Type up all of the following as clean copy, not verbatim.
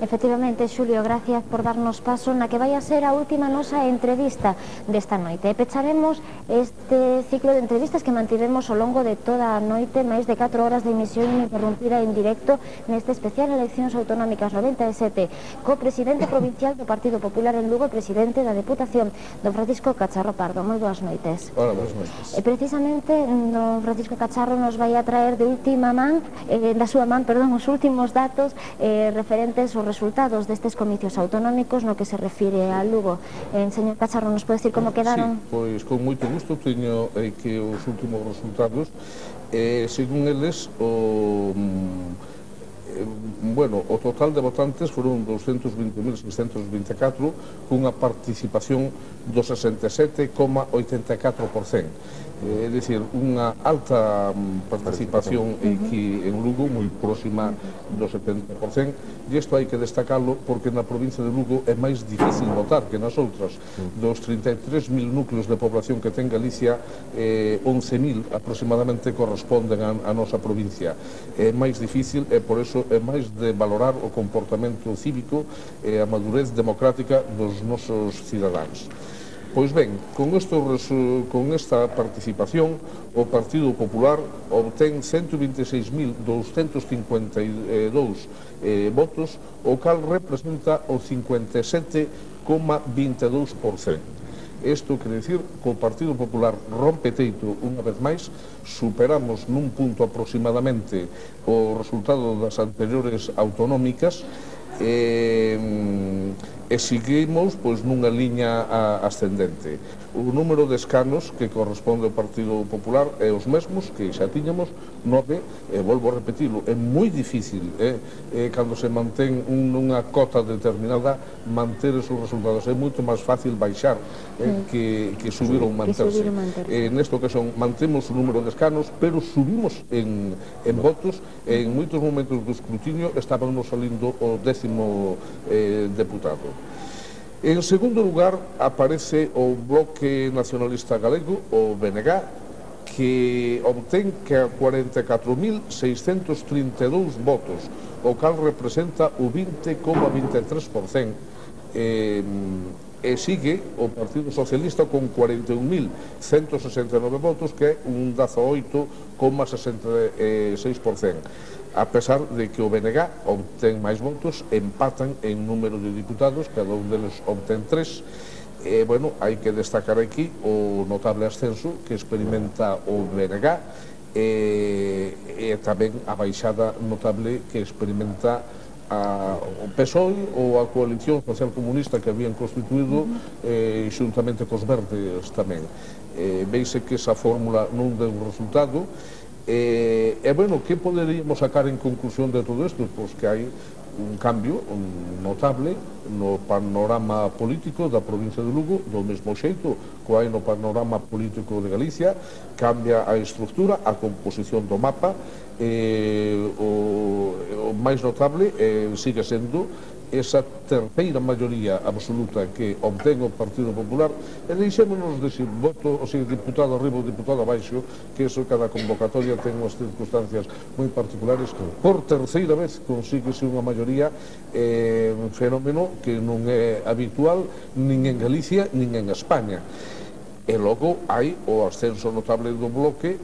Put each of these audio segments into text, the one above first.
Efectivamente, Xulio, gracias por darnos paso na que vai a ser a última nosa entrevista desta noite. E pecharemos este ciclo de entrevistas que mantivemos ao longo de toda a noite, máis de 4 horas de emisión ininterrumpida en directo neste especial Eleccións Autonómicas 97 co presidente provincial do Partido Popular en Lugo e presidente da Deputación, don Francisco Cacharro Pardo. Moi boas noites. Hola, boas noites. E precisamente, don Francisco Cacharro nos vai a traer de última man, da súa man, perdón, os últimos datos referentes aos resultados destes comicios autonómicos no que se refire a Lugo. Señor Cacharro, nos pode dicir como quedaron? Sí, pois con moito gusto teño que os últimos resultados, según eles, o total de votantes foron 220.624 cunha participación do 67,84%. É dicir, unha alta participación aquí en Lugo, moi próxima do 70%, e isto hai que destacarlo porque na provincia de Lugo é máis difícil votar que nas outras. Dos 33.000 núcleos de población que ten Galicia, 11.000 aproximadamente corresponden a nosa provincia. É máis difícil e por iso é máis de valorar o comportamento cívico e a madurez democrática dos nosos cidadáns. Pois ben, con esta participación, o Partido Popular obtén 126.252 votos, o cal representa o 57,22%. Isto quere dicir que o Partido Popular rompe teito unha vez máis, superamos nun punto aproximadamente o resultado das anteriores autonómicas, e seguimos nunha liña ascendente. O número de escanos que corresponde ao Partido Popular é os mesmos que xa tiñamos, 9, e volvo a repetilo, é moi difícil cando se mantén nunha cota determinada manter esos resultados, é moito máis fácil baixar que subir ou manterse. Nesta ocasión mantemos o número de escanos, pero subimos en votos, e en moitos momentos do escrutinio estábamos salindo o 10º deputado. En segundo lugar aparece o Bloque Nacionalista Galego, o BNG, que obtén 44.632 votos, o cal representa o 20,23%, e sigue o Partido Socialista con 41.169 votos, que é un 18,66%. A pesar de que o BNG obtén máis votos, empatan en número de diputados, cada un deles obtén 3. Hai que destacar aquí o notable ascenso que experimenta o BNG e tamén a baixada notable que experimenta o PSOE ou a coalición social comunista que habían constituído xuntamente cos verdes tamén. Veise que esa fórmula non deu resultado. Que poderíamos sacar en conclusión de todo isto? Pois que hai un cambio notable no panorama político da provincia de Lugo, do mesmo xeito que hai no panorama político de Galicia. Cambia a estructura, a composición do mapa, o máis notable sigue sendo esa terceira maioría absoluta que obtén o Partido Popular, e deixémonos de voto, diputado arriba ou diputado abaixo, que eso cada convocatoria ten unhas circunstancias moi particulares. Por terceira vez consíguese unha maioría, un fenómeno que non é habitual nin en Galicia nin en España. E logo hai o ascenso notable do Bloque,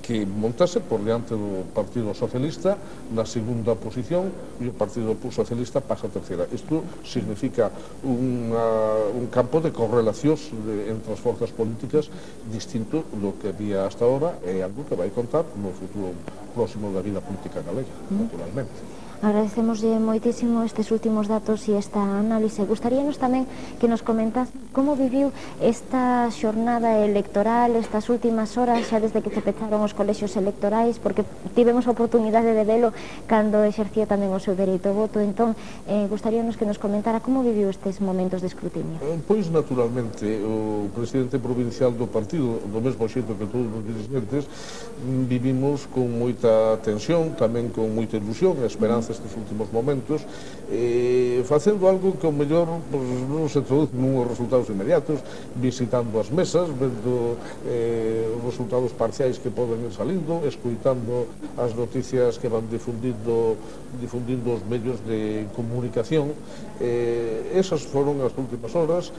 que montase por diante do Partido Socialista na segunda posición, e o Partido Socialista pasa a terceira. Isto significa un campo de correlacións entre as forzas políticas distinto do que había hasta ahora, e algo que vai contar no futuro próximo da vida política galega, naturalmente. Agradecemoslle moitísimo estes últimos datos e esta análise. Gustaríanos tamén que nos comentase como viviu esta xornada electoral, estas últimas horas, xa desde que se pecharon os colexios electorais, porque tivemos a oportunidade de velo cando exercía tamén o seu dereito ao voto. Entón, gustaríanos que nos comentara como viviu estes momentos de escrutinio. Pois, naturalmente, o presidente provincial do partido, do mesmo xeito que todos os dirigentes, vivimos con moita tensión, tamén con moita ilusión e esperanza estes últimos momentos, facendo algo que ao mellor non se traduce nuns resultados inmediatos, visitando as mesas, vendo os resultados parciais que poden ir salindo, escuitando as noticias que van difundindo os medios de comunicación. Esas foron as últimas horas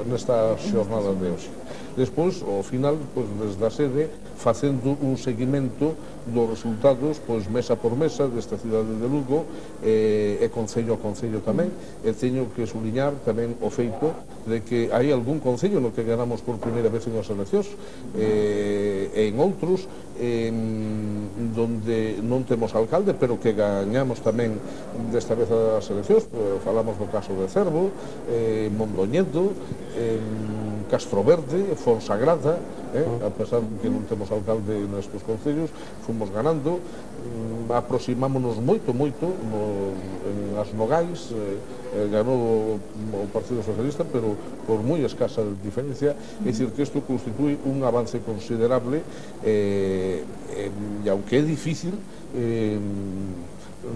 nesta xornada de hoxe. Despois, ao final, desde a sede, facendo un seguimento dos resultados, mesa por mesa, desta cidade de Lugo, e concello a concello tamén, e teño que suliñar tamén o feito de que hai algún concello no que ganamos por primeira vez en as eleccións, e en outros, donde non temos alcalde, pero que gañamos tamén desta vez as eleccións. Falamos do caso de Cervo, Mondoñedo, Castroverde, Fonsagrada, a pesar de que non temos alcalde nestes concellos, fomos ganando, aproximámonos moito en as Nogais, ganou o Partido Socialista, pero por moi escasa diferencia. É dicir, que isto constitúe un avance considerable, e aunque é difícil,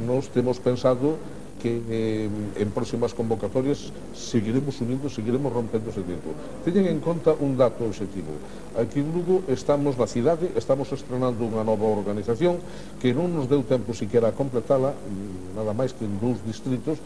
nos temos pensado que en próximas convocatorias seguiremos unindo, seguiremos rompendo ese tipo. Teñen en conta un dato objetivo. Aquí en Lugo estamos na cidade, estamos estrenando unha nova organización que non nos deu tempo siquiera a completala, nada máis que en 2 distritos,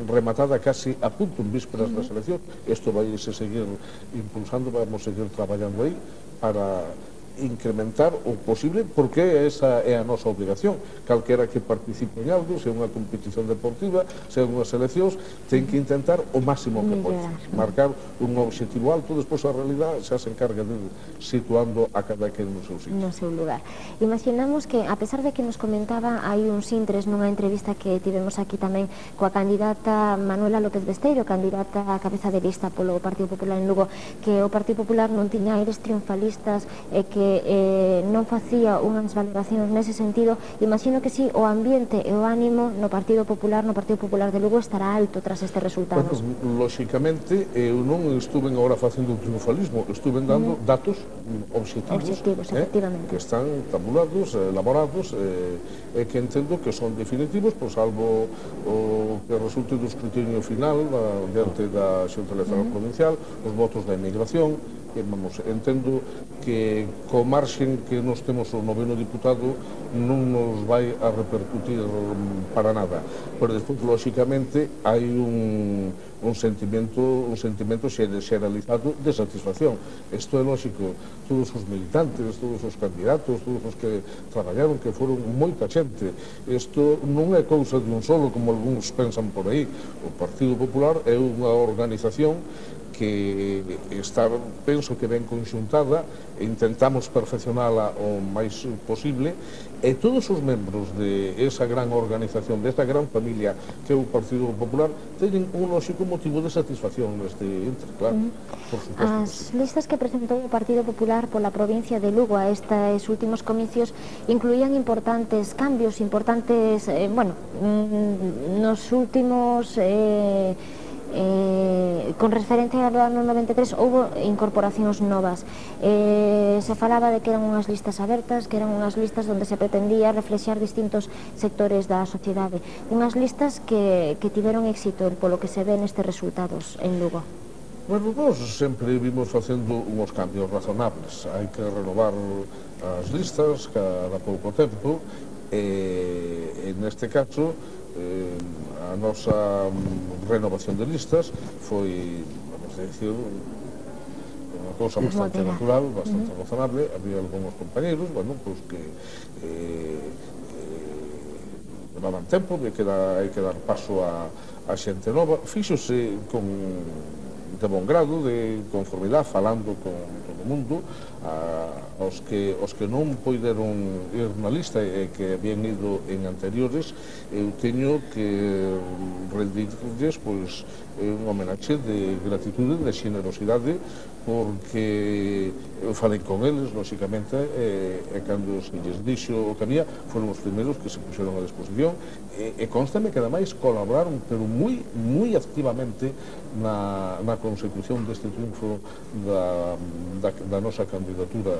rematada casi a punto en vísperas das eleccións. Isto vai se seguir impulsando, vamos seguir traballando aí para incrementar o posible, porque esa é a nosa obligación. Calquera que participe en algo, se é unha competición deportiva, se é unhas eleccións, ten que intentar o máximo que pode, marcar un objetivo alto. Despois a realidade xa se encarga de situando a cada quen no seu sitio, no seu lugar. Imaginamos que, a pesar de que nos comentaba hai uns intres nunha entrevista que tivemos aquí tamén coa candidata Manuela López Besteiro, candidata a cabeza de lista polo Partido Popular en Lugo, que o Partido Popular non tiña aires triunfalistas e que non facía unhas valoracións nese sentido. Imagino que si o ambiente e o ánimo no Partido Popular de Lugo estará alto tras estes resultados. Lóxicamente, eu non estuve agora facendo un triunfalismo, estuve dando datos obxectivos, efectivamente, que están tabulados, elaborados, e que entendo que son definitivos, salvo o que resulte do escrutinio final diante da Xunta Electoral Provincial, os votos da emigración. Entendo que co marxen que nos temos o 9º diputado non nos vai a repercutir para nada, pero despois, lóxicamente, hai un sentimento xeralizado de satisfacción. Isto é lóxico. Todos os militantes, todos os candidatos, todos os que traballaron, que foron moita xente. Isto non é cousa de un solo, como algúns pensan por aí. O Partido Popular é unha organización que está, penso que ben conxuntada, e intentamos perfeccionala o máis posible, e todos os membros de esa gran organización, desta gran familia que é o Partido Popular, teñen un lóxico motivo de satisfacción neste entre, claro, por suposto. As listas que presentou o Partido Popular pola provincia de Lugo a estes últimos comicios incluían importantes cambios, importantes, nos últimos con referencia ao ano 93 houve incorporacións novas. Se falaba de que eran unhas listas abertas, que eran unhas listas onde se pretendía reflexar distintos sectores da sociedade, unhas listas que tiveron éxito polo que se ve nestes resultados en Lugo. Bueno, nós sempre vimos facendo uns cambios razonables. Hai que renovar as listas cada pouco tempo, e neste caso a nosa renovación de listas foi, vamos a decir, unha cousa bastante natural, bastante razonable. Había algúns compañeros, que levaban tempo, hai que dar paso a xente nova. Fíxose de bon grado, de conformidade, falando con todo o mundo. Os que non poideron ir na lista e que habían ido en anteriores, eu teño que rendirlles un homenaxe de gratitude, de xenerosidade, porque eu falei con eles, lóxicamente, e cando se lles dixo o que había, foron os primeiros que se puxeron a disposición, e constame que ademais colaboraron, pero moi activamente na consecución deste triunfo da nosa candidatura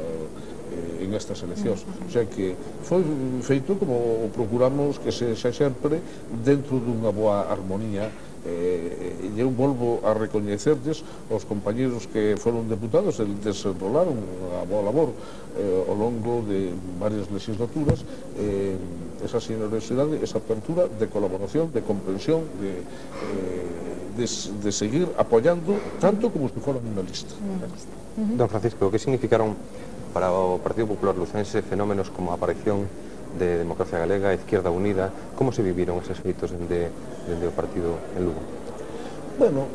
en estas eleccións. O sea que foi feito como procuramos que sexa sempre dentro dunha boa armonía. E eu volvo a recoñecerles aos compañeros que foron deputados e desenrolaron a boa labor ao longo de varias legislaturas, esa generosidade, esa apertura de colaboración, de comprensión, de seguir apoyando tanto como se fora unha lista. Don Francisco, que significaron para o Partido Popular Lucense fenómenos como a aparición de Democracia Galega, Izquierda Unida? Como se viviron eses feitos dende o partido en Lugo? Bueno,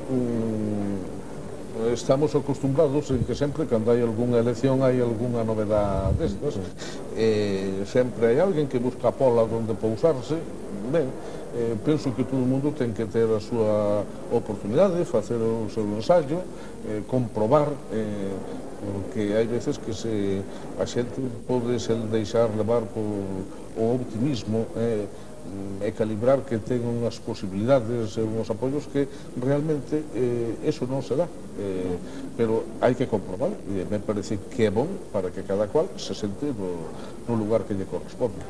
estamos acostumbrados en que sempre cando hai algunha elección hai algunha novedade destas, sempre hai alguén que busca a pola onde pousarse. Ben, penso que todo o mundo ten que ter a súa oportunidade, facer o seu ensayo, comprobar, porque hai veces que a xente pode se deixar levar por o optimismo e calibrar que ten unhas posibilidades e unhos apoios que realmente eso non se dá, pero hai que comprobar, e me parece que é bon para que cada cual se sente no lugar que lle corresponde.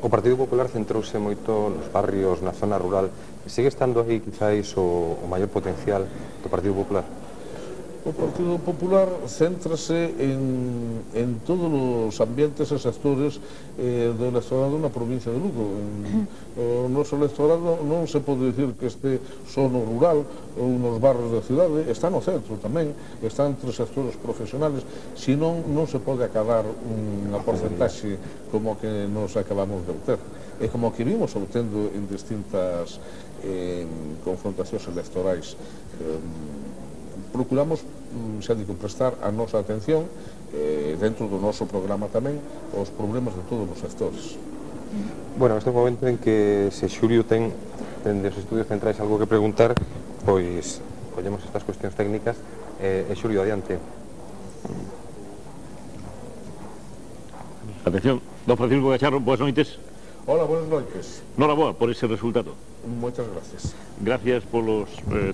O Partido Popular centrouse moito nos barrios, na zona rural. Sigue estando aí quizás o maior potencial do Partido Popular? O Partido Popular céntrase en todos os ambientes e sectores do electorado na provincia de Lugo. O noso electorado non se pode dicir que este só no rural ou nos barrios da cidade, está no centro tamén, está entre sectores profesionales, senón non se pode acabar unha porcentaxe como que nos acabamos de obter. E como que vimos obtendo en distintas confrontacións electorais. Procuramos, xa digo, prestar a nosa atención dentro do noso programa tamén aos problemas de todos os sectores. Bueno, neste momento en que se Xulio ten dende os estudios centrais algo que preguntar, pois collemos estas cuestións técnicas e Xulio, adiante. Atención, don Francisco Gacharro, boas noites. Hola, buenas noites. Noraboa por ese resultado. Moitas gracias. Gracias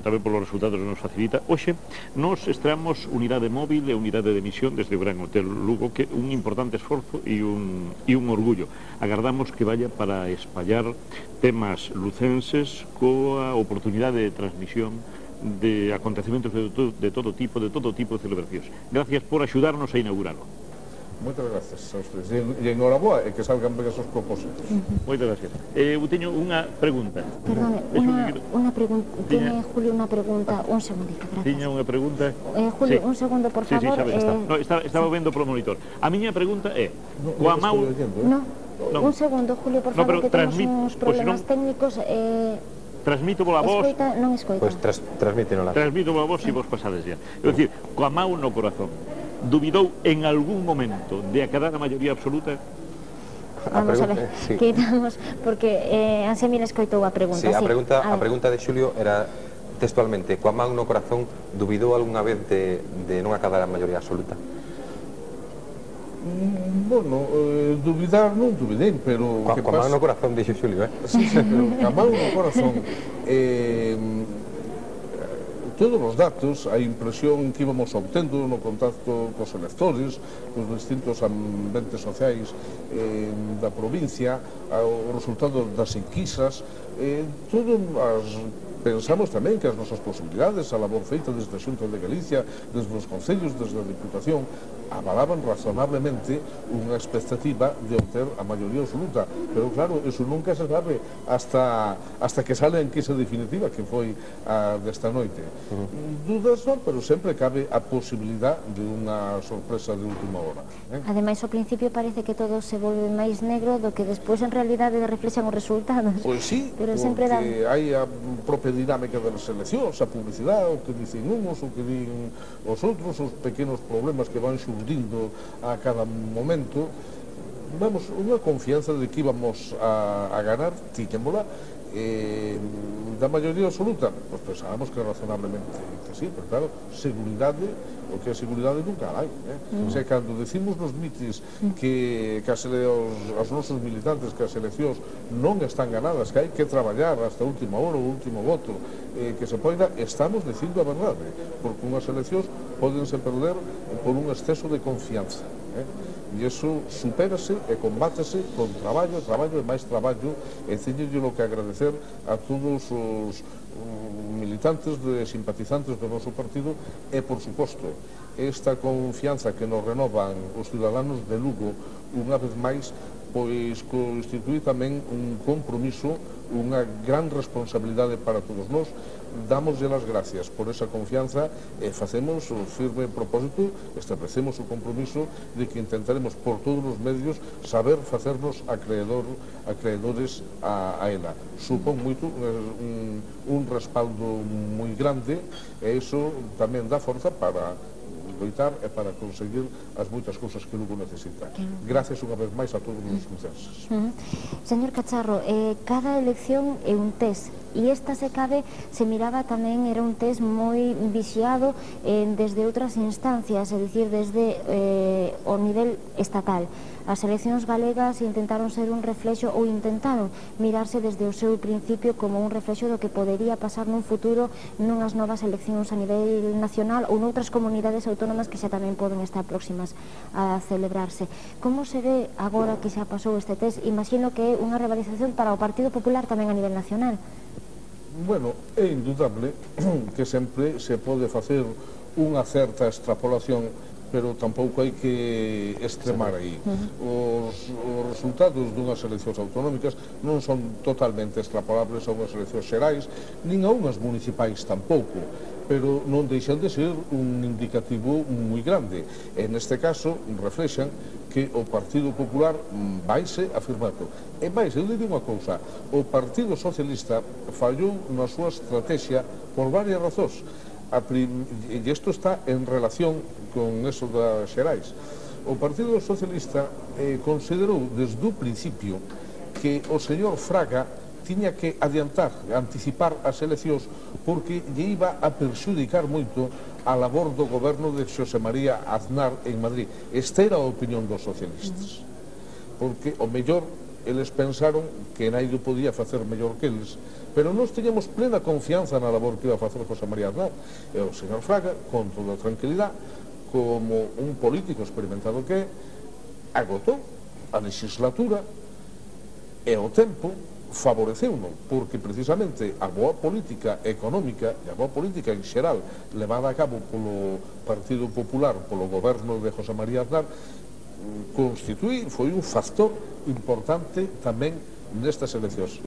tamén polos resultados que nos facilita. Hoxe, nos estreamos unidade móvil e unidade de emisión desde o Gran Hotel Lugo, que un importante esforzo e un orgullo. Agardamos que vaya para espallar temas lucenses coa oportunidade de transmisión de acontecementos de todo tipo de celebracións. Gracias por axudarnos a inaugurarlo. Moitas gracias a ustedes. E enhoraboa, e que salgan ben esos propósitos. Moitas gracias. Eu teño unha pregunta. Perdone, unha pregunta. Tiene Julio unha pregunta. Un segundito, gracias. Tiña unha pregunta. Julio, un segundo, por favor. Sí, está. Estaba vendo polo monitor. A miña pregunta é... Coa Mau... No, un segundo, Julio, por favor, que temos uns problemas técnicos. Transmito pola voz. Non escoita. Pois transmítenola. Transmito pola voz e vos pasades ya. É dicir, coa Mau no corazón. Dubidou en algún momento de acadar a maioría absoluta? Vamos a ver, quitamos, porque Ansemir escoitou a pregunta. Sí, a pregunta de Xulio era textualmente, coa man no corazón, dubidou algunha vez de non acadar a maioría absoluta? Bueno, dubidar non dubidei, pero... Coa man no corazón, dixo Xulio, Sí, pero coa man no corazón... Todos os datos, a impresión que íbamos obtendo no contacto cos electores, nos distintos ambientes sociais da provincia, o resultado das enquisas, pensamos tamén que as nosas posibilidades, a labor feita desde a Xunta de Galicia, desde os concellos, desde a Diputación, avalaban razonablemente unha expectativa de obter a maioría absoluta, pero claro, eso nunca se sabe hasta que sale a enquisa definitiva, que foi a desta noite. Dudas non, pero sempre cabe a posibilidad de unha sorpresa de última hora. Ademais, ao principio parece que todo se volve máis negro do que despois en realidade reflexan os resultados. Pois sí, porque hai a propia dinámica das eleccións, a publicidade, o que dicen uns, o que din os outros, os pequenos problemas que van xurdindo a cada momento. Vamos, unha confianza de que íbamos a ganar, tiñémola, Da maioría absoluta, pois pensábamos que razonablemente que sí, pero claro, seguridade, o que é seguridade nunca hai, Se cando decimos nos mitis que aos nosos militantes que as eleccións non están ganadas, que hai que traballar hasta a última hora, o último voto, que se poida, estamos dicindo a verdade, porque unhas eleccións podense perder por un exceso de confianza, e iso supérase e combátese con traballo e máis traballo, e teño que agradecer a todos os militantes e simpatizantes do noso partido e, por suposto, esta confianza que nos renovan os ciudadanos de Lugo unha vez máis, pois constituí tamén un compromiso, unha gran responsabilidade para todos nós. Damoslle as gracias por esa confianza e facemos o firme propósito, establecemos o compromiso de que intentaremos por todos os medios saber facernos acreedores a ela. Supón moito un respaldo moi grande, e iso tamén dá forza para loitar e para conseguir as moitas cousas que Lugo necesita. Gracias unha vez máis a todos os lucenses. Señor Cacharro, cada elección é un test, e esta, se cabe, se miraba tamén, era un test moi vixiado desde outras instancias, é dicir, desde o nivel estatal. As eleccións galegas intentaron ser un reflexo, ou intentaron mirarse desde o seu principio como un reflexo do que podería pasar nun futuro nunhas novas eleccións a nivel nacional ou noutras comunidades autónomas que xa tamén poden estar próximas a celebrarse. Como se ve agora que xa pasou este test? Imagino que é unha revalorización para o Partido Popular tamén a nivel nacional. Bueno, é indudable que sempre se pode facer unha certa extrapolación, pero tampouco hai que extremar aí. Os resultados dunhas eleccións autonómicas non son totalmente extrapolables a unhas eleccións xerais, nin a unhas municipais tampouco, pero non deixan de ser un indicativo moi grande. E neste caso reflexan que o Partido Popular vaise afirmando. E máis, eu digo unha cousa, o Partido Socialista fallou na súa estrategia por varias razóns. E isto está en relación con eso das xerais. O Partido Socialista considerou desde o principio que o señor Fraga tiña que anticipar as eleccións porque lle iba a perxudicar moito a labor do goberno de Xosé María Aznar en Madrid. Esta era a opinión dos socialistas, porque o mellor eles pensaron que naide podía facer mellor que eles, pero nós teñamos plena confianza na labor que iba a facer José María Aznar, e o señor Fraga, con toda a tranquilidade, como un político experimentado que agotou a legislatura e o tempo favoreceu-no, porque precisamente a boa política económica e a boa política en xeral levada a cabo polo Partido Popular, polo goberno de José María Aznar, foi un factor importante tamén nestas eleccións.